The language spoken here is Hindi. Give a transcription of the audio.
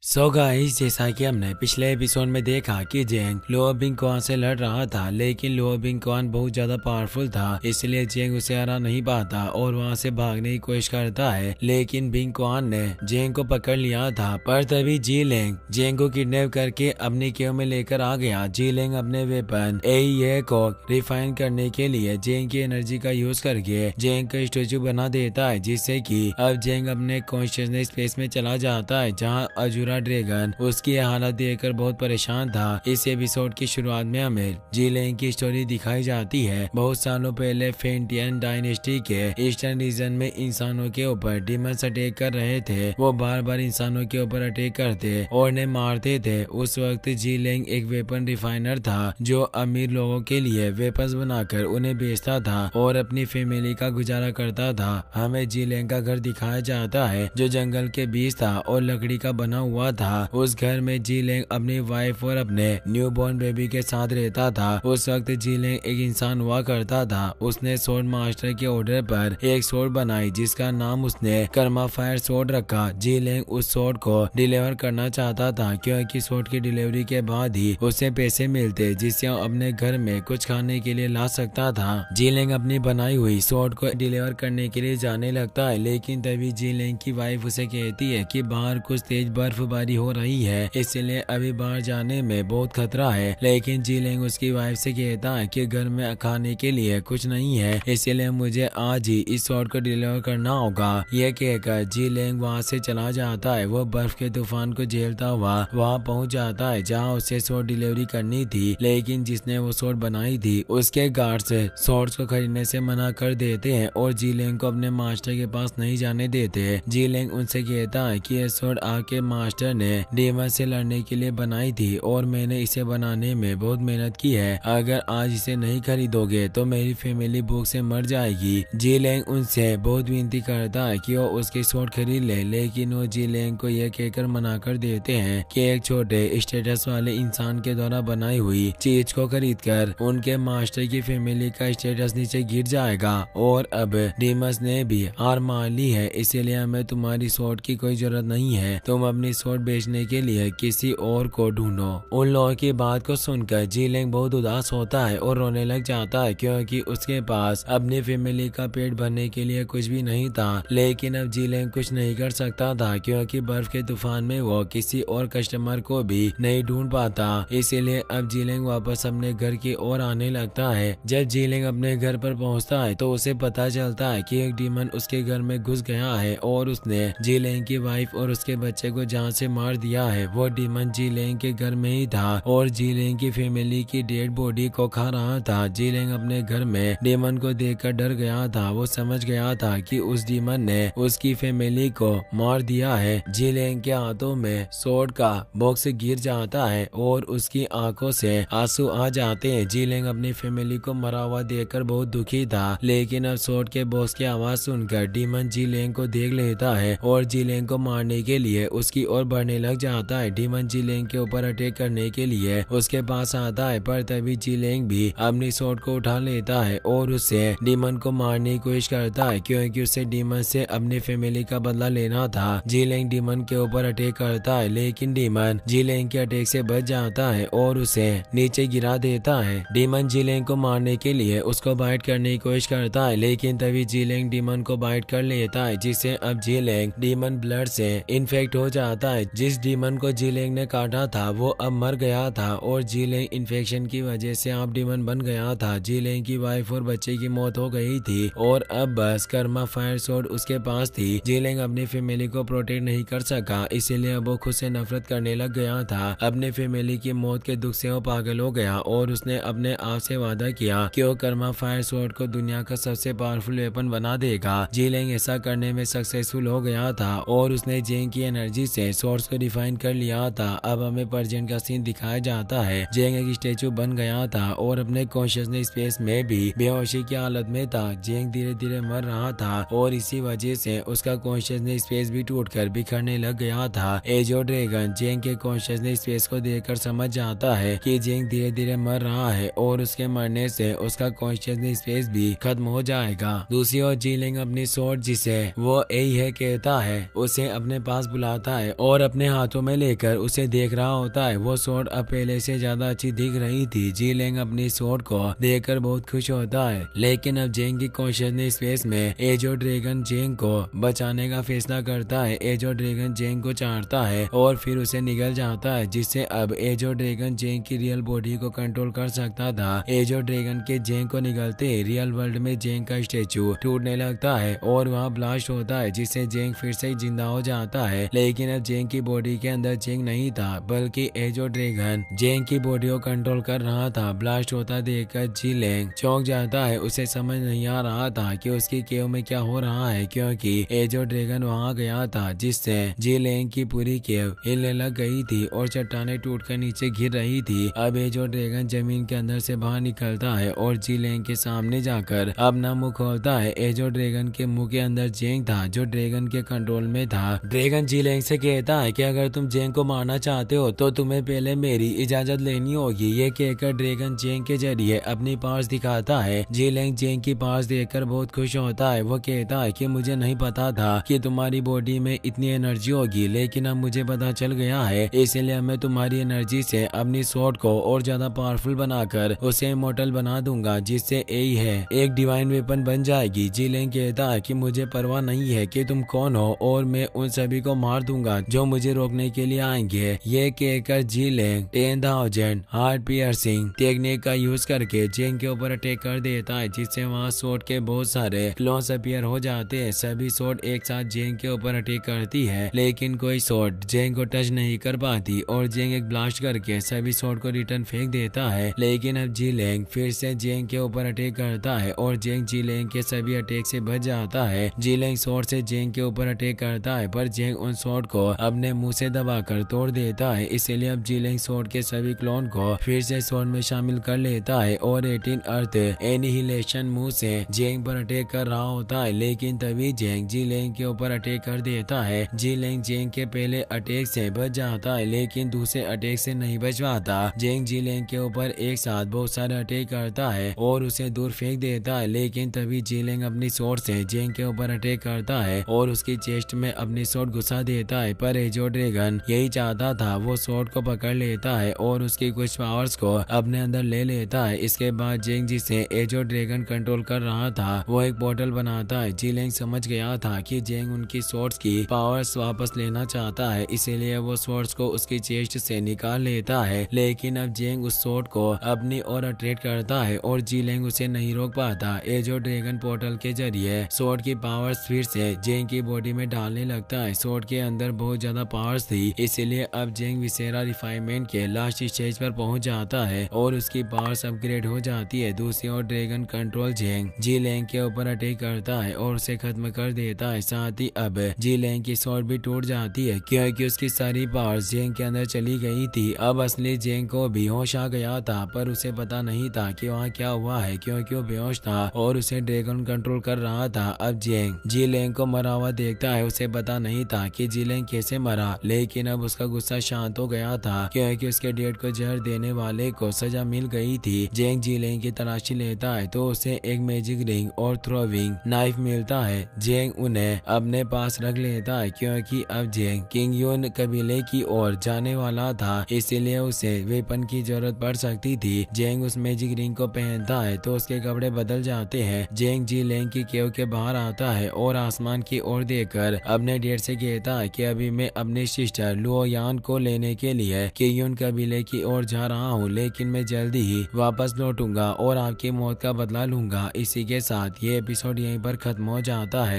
सो गाइस, जैसा कि हमने पिछले एपिसोड में देखा कि जेंग लो बिंग क्वान से लड़ रहा था, लेकिन लो बिंग क्वान बहुत ज्यादा पावरफुल था, इसलिए जेंग उसे हरा नहीं पाता और वहां से भागने की कोशिश करता है। लेकिन बिंग क्वान ने जेंग को पकड़ लिया था, पर तभी जी लेंग जेंग को किडनैप करके अपनी केव में लेकर आ गया। जी लेंग अपने वेपन एईए को रिफाइन करने के लिए जेंग की एनर्जी का यूज करके जेंग का स्टेचू बना देता है, जिससे कि अब जेंग अपने कॉन्शियसनेस स्पेस में चला जाता है, जहाँ अजूरा ड्रैगन उसकी हालत देखकर बहुत परेशान था। इस एपिसोड की शुरुआत में हमें जी लेंग की स्टोरी दिखाई जाती है। बहुत सालों पहले फेंटियन डायनेस्टी के ईस्टर्न रीजन में इंसानों के ऊपर डिमंस अटैक कर रहे थे। वो बार बार इंसानों के ऊपर अटैक करते और उन्हें मारते थे। उस वक्त जी लेंग एक वेपन रिफाइनर था, जो अमीर लोगों के लिए वेपन्स बनाकर उन्हें बेचता था और अपनी फैमिली का गुजारा करता था। हमें जी लेंग का घर दिखाया जाता है, जो जंगल के बीच था और लकड़ी का बना हुआ था। उस घर में जी लेंग अपनी वाइफ और अपने न्यूबॉर्न बेबी के साथ रहता था। उस वक्त जी लेंग एक इंसान हुआ करता था। उसने सोर्ड मास्टर के ऑर्डर पर एक सोर्ड बनाई, जिसका नाम उसने कर्मा फायर सोर्ड रखा। जी लेंग उस सोर्ड को डिलीवर करना चाहता था, क्योंकि सोर्ड की डिलीवरी के बाद ही उसे पैसे मिलते, जिससे वो अपने घर में कुछ खाने के लिए ला सकता था। जी लेंग अपनी बनाई हुई सोर्ड को डिलीवर करने के लिए जाने लगता है, लेकिन तभी जी लेंग की वाइफ उसे कहती है कि बाहर कुछ तेज बर्फबारी हो रही है, इसलिए अभी बाहर जाने में बहुत खतरा है। लेकिन जी लेंग उसकी वाइफ से कहता है कि घर में खाने के लिए कुछ नहीं है, इसलिए मुझे आज ही इस शॉट को डिलीवर करना होगा। यह कहकर जी लेंग वहाँ से चला जाता है। वो बर्फ के तूफान को झेलता हुआ वहाँ पहुँच जाता है, जहाँ उसे शॉट डिलीवरी करनी थी, लेकिन जिसने वो शॉट बनाई थी उसके गार्ड्स शॉट्स को खरीदने से मना कर देते हैं और जी लेंग को अपने मास्टर के पास नहीं जाने देते। जी लेंग उनसे कहता है कि यह शॉट आपके मास्टर ने डेमन से लड़ने के लिए बनाई थी और मैंने इसे बनाने में बहुत मेहनत की है। अगर आज इसे नहीं खरीदोगे तो मेरी फैमिली भूख से मर जाएगी। जी लेंग उनसे बहुत विनती करता है कि वो उसकी शॉट खरीद ले, लेकिन वो जी लेंग को यह कहकर मना कर देते हैं कि एक छोटे स्टेटस वाले इंसान के द्वारा बनाई हुई चीज को खरीदकर उनके मास्टर की फैमिली का स्टेटस नीचे गिर जाएगा और अब डीमस ने भी हार मान ली है, इसीलिए हमें तुम्हारी शॉट की कोई जरूरत नहीं है। तुम अपनी शॉट बेचने के लिए किसी और को ढूंढो। उन लोगों की बात को सुनकर जी लेंग बहुत उदास होता है और रोने लग जाता है, क्योंकि उसके पास अपनी फैमिली का पेट भरने के लिए कुछ भी नहीं था। लेकिन अब जी लेंग कुछ नहीं कर सकता था, क्योंकि बर्फ के तूफान में वो किसी और कस्टमर को भी नहीं ढूंढ पाता। इसीलिए अब जी लेंग वापस अपने घर की ओर आने लगता है। जब जी लेंग अपने घर पर पहुंचता है तो उसे पता चलता है कि एक डीमन उसके घर में घुस गया है और उसने जी लेंग की वाइफ और उसके बच्चे को जान से मार दिया है। वो डीमन जी लेंग के घर में ही था और जी लेंग की फैमिली की डेड बॉडी को खा रहा था। जी लेंग अपने घर में डीमन को देखकर डर गया था। वो समझ गया था कि उस डीमन ने उसकी फैमिली को मार दिया है। जी लेंग के हाथों में सोर्ड का बॉक्स गिर जाता है और उसकी आंखों से आंसू आ जाते हैं। जी लेंग अपनी फैमिली को मरा हुआ देखकर बहुत दुखी था, लेकिन अब सोर्ड के बॉक्स की आवाज सुनकर डीमन जी लेंग को देख लेता है और जी लेंग को मारने के लिए उसकी ओर बढ़ने लग जाता है। डीमन जी लेंग के ऊपर अटैक करने के लिए उसके पास आता है, पर तभी जी लेंग भी अपनी शॉट को उठा लेता है और उससे डीमन को मारने की कोशिश करता है, क्योंकि उसे डीमन से अपनी फैमिली का बदला लेना था। जी लेंग डीमन के ऊपर अटैक करता है, लेकिन डीमन जी लेंग के अटैक से बच जाता है और उसे नीचे गिरा देता है। डीमन जी लेंग को मारने के लिए उसको बाइट करने की कोशिश करता है, लेकिन तभी जी लेंग डीमन को बाइट कर लेता है, जिससे अब जी लेंग डीमन ब्लड से इन्फेक्ट हो जाता है। जिस डीमन को जी लेंग ने काटा था वो अब मर गया था और जी लेंग इन्फेक्शन की वजह से आप डीमन बन गया था। जी लेंग की वाइफ और बच्चे की मौत हो गई थी और अब बस कर्मा फायर सोर्ड उसके पास थी। जी लेंग अपनी फैमिली को प्रोटेक्ट नहीं कर सका, इसीलिए वो खुद से नफरत करने लग गया था। अपने फैमिली की मौत के दुख से वो पागल हो गया और उसने अपने आप से वादा किया कि वो कर्मा फायर सोर्ड को दुनिया का सबसे पावरफुल वेपन बना देगा। जी लेंग ऐसा करने में सक्सेसफुल हो गया था और उसने जेंग की एनर्जी से सोर्स को डिफाइन कर लिया था। अब हमें प्रेजेंट का सीन दिखाया जाता है। जेंग एक स्टेचू बन गया था और अपने कॉन्शियसनेस स्पेस में भी बेहोशी की हालत में था। जेंग धीरे धीरे मर रहा था और इसी वजह से उसका कॉन्शियसनेस स्पेस भी टूटकर बिखरने लग गया था। एजो ड्रैगन जेंग के कॉन्शियसनेस स्पेस को देखकर समझ जाता है कि जेंग धीरे धीरे मर रहा है और उसके मरने से उसका कॉन्शियसनेस स्पेस भी खत्म हो जाएगा। दूसरी ओर जी लेंग अपनी सोर्ड, जिसे वो यही है कहता है, उसे अपने पास बुलाता है और अपने हाथों में लेकर उसे देख रहा होता है। वो स्वॉर्ड अब पहले से ज्यादा अच्छी दिख रही थी। जीलेंग अपनी स्वॉर्ड को देखकर बहुत खुश होता है, लेकिन अब जेंग की कॉन्शियसनेस स्पेस में एजो ड्रैगन जेंग को बचाने का फैसला करता है। एजो ड्रैगन जेंग को चाटता है और फिर उसे निगल जाता है, जिससे अब एजो ड्रैगन जेंग की रियल बॉडी को कंट्रोल कर सकता था। एजो ड्रैगन के जेंग को निगलते रियल वर्ल्ड में जेंग का स्टेचू टूटने लगता है और वहाँ ब्लास्ट होता है, जिससे जेंग फिर से जिंदा हो जाता है। लेकिन अब जेंग की बॉडी के अंदर जेंग नहीं था, बल्कि एजो ड्रैगन जेंग की बॉडी को कंट्रोल कर रहा था। ब्लास्ट होता देखकर जीलेंग चौंक जाता है। उसे समझ नहीं आ रहा था कि उसकी केव में क्या हो रहा है, क्योंकि एजो ड्रैगन वहाँ गया था, जिससे जीलेंग की पूरी केव हिलने लग गई थी और चट्टानें टूटकर नीचे गिर रही थी। अब एजो ड्रैगन जमीन के अंदर से बाहर निकलता है और जीलेंग के सामने जाकर अपना मुंह खोलता है। एजो ड्रैगन के मुंह के अंदर जेंग था, जो ड्रैगन के कंट्रोल में था। ड्रैगन जीलेंग से कहता है कि अगर तुम जेंग को मारना चाहते हो तो तुम्हें पहले मेरी इजाजत लेनी होगी। ये कहकर ड्रैगन जेंग के जरिए अपनी पावर्स दिखाता है। जीलेंग जेंग की पावर्स देखकर बहुत खुश होता है। वो कहता है कि मुझे नहीं पता था कि तुम्हारी बॉडी में इतनी एनर्जी होगी, लेकिन अब मुझे पता चल गया है, इसलिए मैं तुम्हारी एनर्जी से अपनी स्वॉर्ड को और ज्यादा पावरफुल बनाकर उसे इमॉर्टल बना दूंगा, जिससे यही है एक डिवाइन वेपन बन जाएगी। जीलेंग कहता है कि मुझे परवाह नहीं है कि तुम कौन हो और मैं उन सभी को मार दूंगा जो मुझे रोकने के लिए आएंगे। ये कहकर जीलेंग 10,000 हार्ट पियर्सिंग टेक्निक का यूज करके जेंग के ऊपर अटैक कर देता है, जिससे वहाँ स्वॉर्ड के बहुत सारे क्लोन्स अपीयर हो जाते हैं। सभी स्वॉर्ड एक साथ जेंग के ऊपर अटैक करती है, लेकिन कोई स्वॉर्ड जेंग को टच नहीं कर पाती और जेंग एक ब्लास्ट करके सभी स्वॉर्ड को रिटर्न फेंक देता है। लेकिन अब जीलेंग फिर से जेंग के ऊपर अटैक करता है और जेंग जीलेंग के सभी अटैक से बच जाता है। जीलेंग स्वॉर्ड से जेंग के ऊपर अटैक करता है, पर जेंग उन स्वॉर्ड को अपने मुंह से दबाकर तोड़ देता है। इसलिए अब जीलेंग स्वॉर्ड के सभी क्लोन को फिर से स्वॉर्ड में शामिल कर लेता है और 18 अर्थ एनिहिलेशन मुंह से जेंग पर अटैक कर रहा होता है। लेकिन तभी जेंग जीलेंग के ऊपर अटैक कर देता है। जीलेंग जेंग के पहले अटैक से बच जाता है, लेकिन दूसरे अटैक से नहीं बच पाता। जेंग जीलेंग के ऊपर एक साथ बहुत सारे अटैक करता है और उसे दूर फेंक देता है। लेकिन तभी जीलेंग अपनी स्वॉर्ड से जेंग के ऊपर अटैक करता है और उसकी चेस्ट में अपनी स्वॉर्ड घुसा देता है। पर एजो ड्रैगन यही चाहता था, वो स्वॉर्ड को पकड़ लेता है और उसकी कुछ पावर्स को अपने अंदर ले लेता है। इसके बाद जेंग जिसे एजो ड्रैगन कंट्रोल कर रहा था, वो एक पोर्टल बनाता है। जीलेंग समझ गया था कि जेंग उनकी स्वॉर्ड्स की पावर्स वापस लेना चाहता है, इसीलिए वो स्वॉर्ड्स को उसकी चेस्ट से निकाल लेता है। लेकिन अब जेंग उस स्वॉर्ड को अपनी ओर अट्रैक्ट करता है और जीलेंग उसे नहीं रोक पाता। एजो ड्रैगन पोर्टल के जरिए स्वॉर्ड की पावर्स फिर से जेंग की बॉडी में डालने लगता है। स्वॉर्ड के अंदर बहुत ज्यादा पावर्स थी, इसीलिए अब जेंग विसेरा रिफाइनमेंट के लास्ट स्टेज पर पहुंच जाता है और उसकी पावर्स अपग्रेड हो जाती है। दूसरी ओर ड्रैगन कंट्रोल जेंग जीलेंग के ऊपर अटैक करता है और उसे खत्म कर देता है। साथ ही अब जीलेंग की स्वॉर्ड भी टूट जाती है, क्योंकि उसकी सारी पावर्स जेंग के अंदर चली गई थी। अब असली जेंग को भी होश आ गया था, पर उसे पता नहीं था कि वहाँ क्या हुआ है, क्योंकि वो बेहोश था और उसे ड्रैगन कंट्रोल कर रहा था। अब जेंग जीलेंग को मरा हुआ देखता है। उसे पता नहीं था कि जीलेंग कैसे मरा, लेकिन अब उसका गुस्सा शांत हो गया था, क्योंकि उसके डेड को जहर देने वाले को सजा मिल गई थी। जेंग जीलेंग की तलाशी लेता है तो उसे एक मैजिक रिंग और थ्रोविंग नाइफ मिलता है। जेंग उन्हें अपने पास रख लेता है, क्योंकि अब जेंग किंग यून कबीले की ओर जाने वाला था, इसीलिए उसे वेपन की जरूरत पड़ सकती थी। जेंग उस मैजिक रिंग को पहनता है तो उसके कपड़े बदल जाते हैं। जेंग जीलेंग की केव के बाहर आता है और आसमान की ओर देखकर अपने डेड से कहता है कि अभी मैं अपनी सिस्टर लुओयान को लेने के लिए किंग यून कबीले की ओर जा रहा हूँ, लेकिन मैं जल्दी ही वापस लौटूंगा और आपकी मौत का बदला लूंगा। इसी के साथ ये एपिसोड यहीं पर खत्म हो जाता है।